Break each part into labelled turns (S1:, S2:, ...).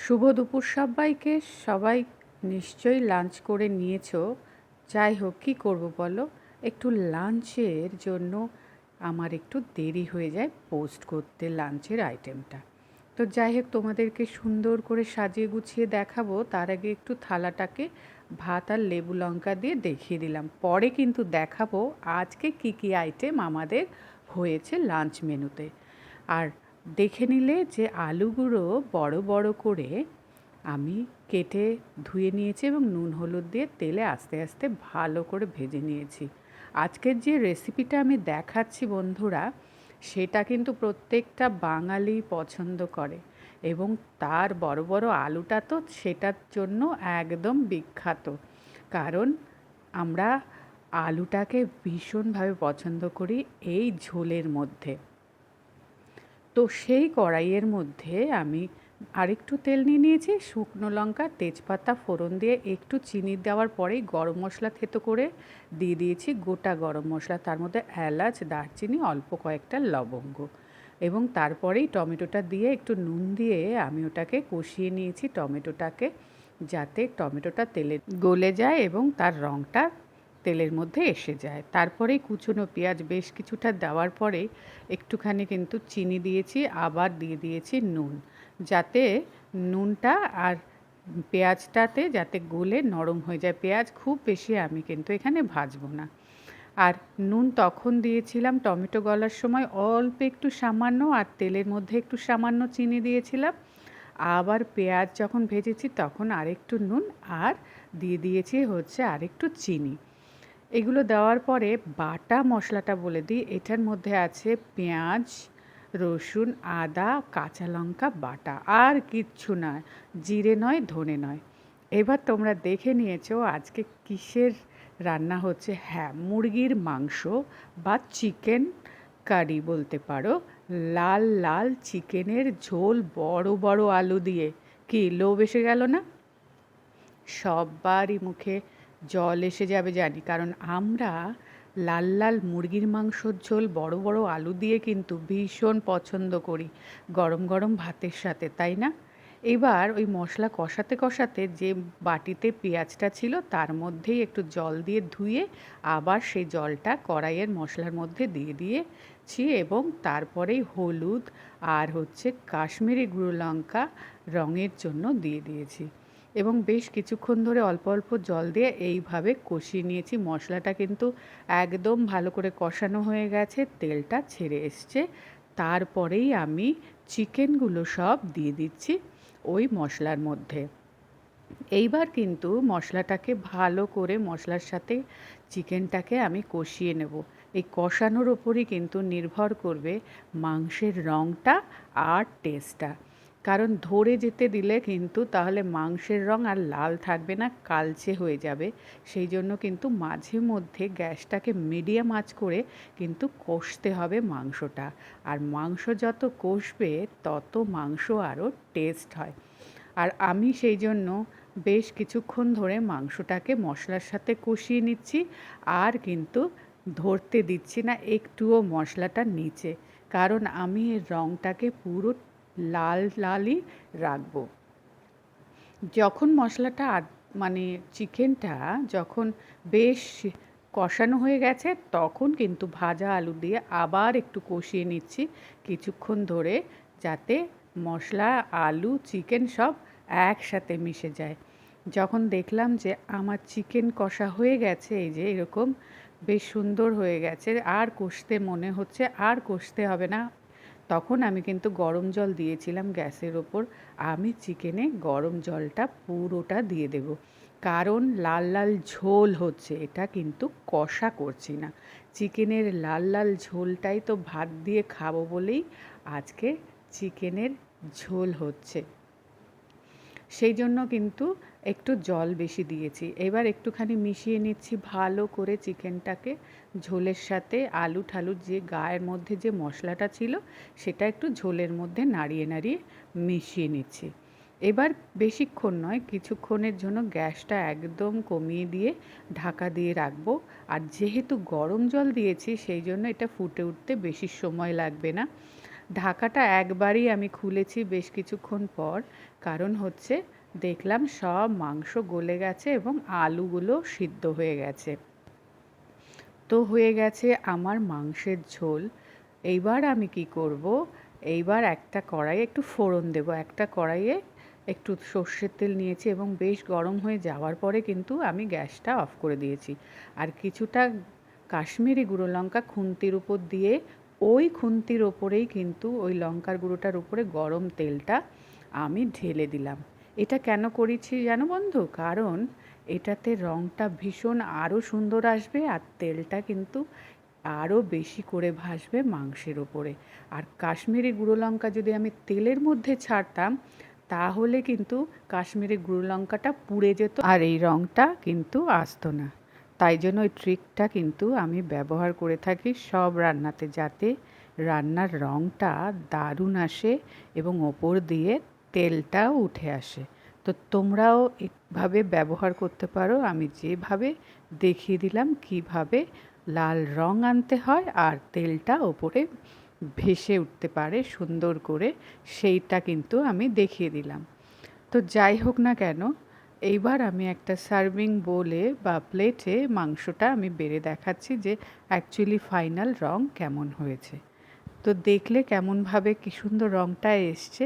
S1: শুভ দুপুর সবাইকে। সবাই নিশ্চয়ই লাঞ্চ করে নিয়েছো। যাই হোক, কী করবো বলো, একটু লাঞ্চের জন্য আমার একটু দেরি হয়ে যায় পোস্ট করতে লাঞ্চের আইটেমটা। তো যাই হোক, তোমাদেরকে সুন্দর করে সাজিয়ে গুছিয়ে দেখাবো, তার আগে একটু থালাটাকে ভাত আর লেবু লঙ্কা দিয়ে দেখিয়ে দিলাম। পরে কিন্তু দেখাবো আজকে কি কি আইটেম আমাদের হয়েছে লাঞ্চ মেনুতে। আর দেখে নিলে যে আলুগুলো বড় বড় করে আমি কেটে ধুয়ে নিয়েছি এবং নুন হলুদ দিয়ে তেলে আস্তে আস্তে ভালো করে ভেজে নিয়েছি। আজকের যে রেসিপিটা আমি দেখাচ্ছি বন্ধুরা, সেটা কিন্তু প্রত্যেকটা বাঙালি পছন্দ করে এবং তার বড় বড় আলুটা তো সেটার জন্য একদম বিখ্যাত। কারণ আমরা আলুটাকে ভীষণভাবে পছন্দ করি এই ঝোলের মধ্যে। তো সেই কড়াইয়ের মধ্যে আমি আরেকটু তেল নিয়ে নিয়েছি, শুকনো লঙ্কা তেজপাতা ফোড়ন দিয়ে একটু চিনি দেওয়ার পরেই গরম মশলা থেতো করে দিয়ে দিয়েছি গোটা গরম মশলা, তার মধ্যে এলাচ দারচিনি অল্প কয়েকটা লবঙ্গ, এবং তারপরেই টমেটোটা দিয়ে একটু নুন দিয়ে আমি ওটাকে কষিয়ে নিয়েছি টমেটোটাকে, যাতে টমেটোটা তেলে গলে যায় এবং তার রঙটা তেলের মধ্যে এসে যায়। তারপরেই কুচনো পেঁয়াজ বেশ কিছুটা দেওয়ার পরে একটুখানি কিন্তু চিনি দিয়েছি, আবার দিয়ে দিয়েছি নুন, যাতে নুনটা আর পেঁয়াজটাতে যাতে গলে নরম হয়ে যায়। পেঁয়াজ খুব বেশি আমি কিন্তু এখানে ভাজবো না। আর নুন তখন দিয়েছিলাম টমেটো গলার সময় অল্প একটু সামান্য, আর তেলের মধ্যে একটু সামান্য চিনি দিয়েছিলাম। আবার পেঁয়াজ যখন ভেজেছি তখন আরেকটু নুন আর দিয়ে দিয়েছি হচ্ছে আরেকটু চিনি। এগুলো দেওয়ার পরে বাটা মশলাটা বলে দিই, এটার মধ্যে আছে পেঁয়াজ, রসুন, আদা, কাঁচা লঙ্কা বাটা, আর কিচ্ছু নয়, জিরে নয়, ধনে নয়। এবার তোমরা দেখে নিয়েছো আজকে কিসের রান্না হচ্ছে। হ্যাঁ, মুরগির মাংস বা চিকেন কারি বলতে পারো। লাল লাল চিকেনের ঝোল বড় বড় আলু দিয়ে। কি লোভ এসে গেল না? সবারই মুখে জল এসে যাবে জানি, কারণ আমরা লাল লাল মুরগির মাংসর ঝোল বড় বড় আলু দিয়ে কিন্তু ভীষণ পছন্দ করি গরম গরম ভাতের সাথে, তাই না? এবার ওই মশলা কষাতে কষাতে যে বাটিতে পেঁয়াজটা ছিল তার মধ্যেই একটু জল দিয়ে ধুয়ে আবার সেই জলটা কড়াইয়ের মশলার মধ্যে দিয়ে দিয়েছি, এবং তারপরেই হলুদ আর হচ্ছে কাশ্মীরি গুঁড়ো লঙ্কা রঙের জন্য দিয়ে দিয়েছি, এবং বেশ কিছুক্ষণ ধরে অল্প অল্প জল দিয়ে এইভাবে কষিয়ে নিয়েছি। মশলাটা কিন্তু একদম ভালো করে কষানো হয়ে গেছে, তেলটা ছেড়ে এসছে। তারপরেই আমি চিকেনগুলো সব দিয়ে দিচ্ছি ওই মশলার মধ্যে। এইবার কিন্তু মশলাটাকে ভালো করে মশলার সাথে চিকেনটাকে আমি কষিয়ে নেব। এই কষানোর ওপরই কিন্তু নির্ভর করবে মাংসের রঙটা আর টেস্টটা। কারণ ধরে যেতে দিলে কিন্তু তাহলে মাংসের রং আর লাল থাকবে না, কালচে হয়ে যাবে। সেই জন্য কিন্তু মাঝে মধ্যে গ্যাসটাকে মিডিয়াম আঁচ করে কিন্তু কষতে হবে মাংসটা। আর মাংস যত কষবে তত মাংস আরও টেস্ট হয়। আর আমি সেই জন্য বেশ কিছুক্ষণ ধরে মাংসটাকে মশলার সাথে কষিয়ে নিচ্ছি, আর কিন্তু ধরতে দিচ্ছি না একটুও মশলাটা নিচে, কারণ আমি এর রঙটাকে পুরো লাল লালই রাখবো। যখন মশলাটা মানে চিকেনটা যখন বেশ কষানো হয়ে গেছে তখন কিন্তু ভাজা আলু দিয়ে আবার একটু কষিয়ে নিচ্ছি কিছুক্ষণ ধরে, যাতে মশলা আলু চিকেন সব একসাথে মিশে যায়। যখন দেখলাম যে আমার চিকেন কষা হয়ে গেছে, এই যে এরকম বেশ সুন্দর হয়ে গেছে, আর কষতে মনে হচ্ছে আর কষতে হবে না, তখন আমি কিন্তু গরম জল দিয়েছিলাম গ্যাসের ওপর। আমি চিকেনে গরম জলটা পুরোটা দিয়ে দেব, কারণ লাল লাল ঝোল হচ্ছে, এটা কিন্তু কষা করছি না। চিকেনের লাল লাল ঝোলটাই তো ভাত দিয়ে খাবো বলেই আজকে চিকেনের ঝোল হচ্ছে, সেই জন্য কিন্তু একটু জল বেশি দিয়েছি। এবার একটুখানি মিশিয়ে নিচ্ছি ভালো করে চিকেনটাকে ঝোলের সাথে। আলু ঠালুর যে গায়ের মধ্যে যে মশলাটা ছিল সেটা একটু ঝোলের মধ্যে নাড়িয়ে নাড়িয়ে মিশিয়ে নিচ্ছি। এবার বেশিক্ষণ নয়, কিছুক্ষণের জন্য গ্যাসটা একদম কমিয়ে দিয়ে ঢাকা দিয়ে রাখবো। আর যেহেতু গরম জল দিয়েছি সেই জন্য এটা ফুটে উঠতে বেশি সময় লাগবে না। ঢাকাটা একবারই আমি খুলেছি বেশ কিছুক্ষণ পর, কারণ হচ্ছে দেখলাম সব মাংস গলে গেছে এবং আলুগুলো সিদ্ধ হয়ে গেছে। তো হয়ে গেছে আমার মাংসের ঝোল। এইবার আমি কি করব, এইবার একটা কড়াইয়ে একটু ফোড়ন দেব। একটা কড়াইয়ে একটু সর্ষের তেল নিয়েছি এবং বেশ গরম হয়ে যাওয়ার পরে কিন্তু আমি গ্যাসটা অফ করে দিয়েছি। আর কিছুটা কাশ্মীরি গুঁড়ো লঙ্কা খুন্তির উপর দিয়ে, ওই খুন্তির ওপরেই কিন্তু ওই লঙ্কার গুঁড়োটার উপরে গরম তেলটা আমি ঢেলে দিলাম। এটা কেন করেছি জানো বন্ধু? কারণ এটাতে রঙটা ভীষণ আরও সুন্দর আসবে আর তেলটা কিন্তু আরও বেশি করে ভাসবে মাংসের ওপরে। আর কাশ্মীরি গুঁড়ো লঙ্কা যদি আমি তেলের মধ্যে ছাড়তাম তাহলে কিন্তু কাশ্মীরি গুঁড়ো লঙ্কাটা পুড়ে যেত আর এই রঙটা কিন্তু আসতো না। তাই জন্য ওই ট্রিকটা কিন্তু আমি ব্যবহার করে থাকি সব রান্নাতে, যাতে রান্নার রঙটা দারুণ আসে এবং ওপর দিয়ে তেলটাও উঠে আসে। তো তোমরাও এভাবে ব্যবহার করতে পারো। আমি যেভাবে দেখিয়ে দিলাম কিভাবে লাল রং আনতে হয় আর তেলটা ওপরে ভেসে উঠতে পারে সুন্দর করে, সেইটা কিন্তু আমি দেখিয়ে দিলাম। তো যাই হোক না কেন, এইবার আমি একটা সার্ভিং বোলে বা প্লেটে মাংসটা আমি বেড়ে দেখাচ্ছি যে অ্যাকচুয়ালি ফাইনাল রং কেমন হয়েছে। তো দেখলে কেমনভাবে কি সুন্দর রংটা এসছে।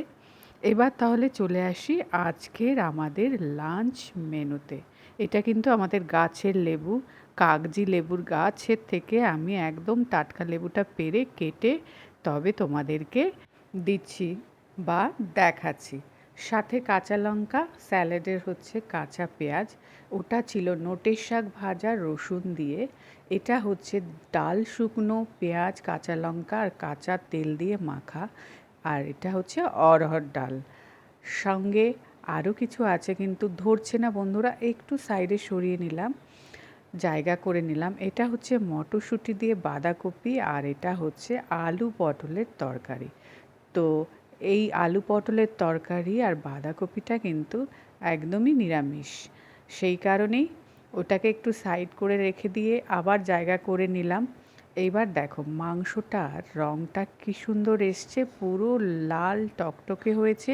S1: এবার তাহলে চলে আসি আজকের আমাদের লাঞ্চ মেনুতে। এটা কিন্তু আমাদের গাছের লেবু, কাগজি লেবুর গাছের থেকে আমি একদম টাটকা লেবুটা পেড়ে কেটে তবে তোমাদেরকে দিচ্ছি বা দেখাচ্ছি। সাথে কাঁচা লঙ্কা, স্যালাডের হচ্ছে কাঁচা পেঁয়াজ, ওটা ছিল নোটের শাক ভাজা রসুন দিয়ে। এটা হচ্ছে ডাল শুকনো, পেঁয়াজ, কাঁচা লঙ্কা আর কাঁচা তেল দিয়ে মাখা। আর এটা হচ্ছে অরহর ডাল। সঙ্গে আরও কিছু আছে কিন্তু ধরছে না বন্ধুরা, একটু সাইডে সরিয়ে নিলাম, জায়গা করে নিলাম। এটা হচ্ছে মটরশুঁটি দিয়ে বাঁধাকপি আর এটা হচ্ছে আলু পটলের তরকারি। তো এই আলু পটলের তরকারি আর বাঁধাকপিটা কিন্তু একদমই নিরামিষ, সেই কারণেই ওটাকে একটু সাইড করে রেখে দিয়ে আবার জায়গা করে নিলাম। এইবার দেখো মাংসটার রঙটা কি সুন্দর এসছে, পুরো লাল টকটকে হয়েছে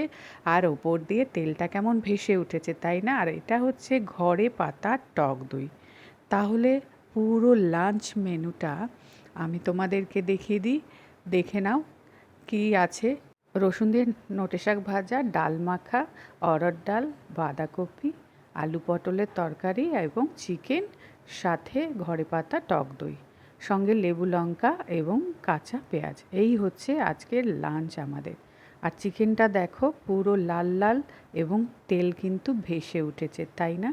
S1: আর ওপর দিয়ে তেলটা কেমন ভেসে উঠেছে, তাই না? আর এটা হচ্ছে ঘরে পাতা টক দই। তাহলে পুরো লাঞ্চ মেনুটা আমি তোমাদেরকে দেখিয়ে দিই, দেখে নাও কি আছে। রসুন দিয়ে নোটে শাক ভাজা, ডাল মাখা, অরহর ডাল, বাঁধাকপি, আলু পটলের তরকারি এবং চিকেন, সাথে ঘরে পাতা টক দই, সঙ্গে লেবু লঙ্কা এবং কাঁচা পেঁয়াজ। এই হচ্ছে আজকের লাঞ্চ আমাদের। আর চিকেনটা দেখো পুরো লাল লাল এবং তেল কিন্তু ভেসে উঠেছে, তাই না?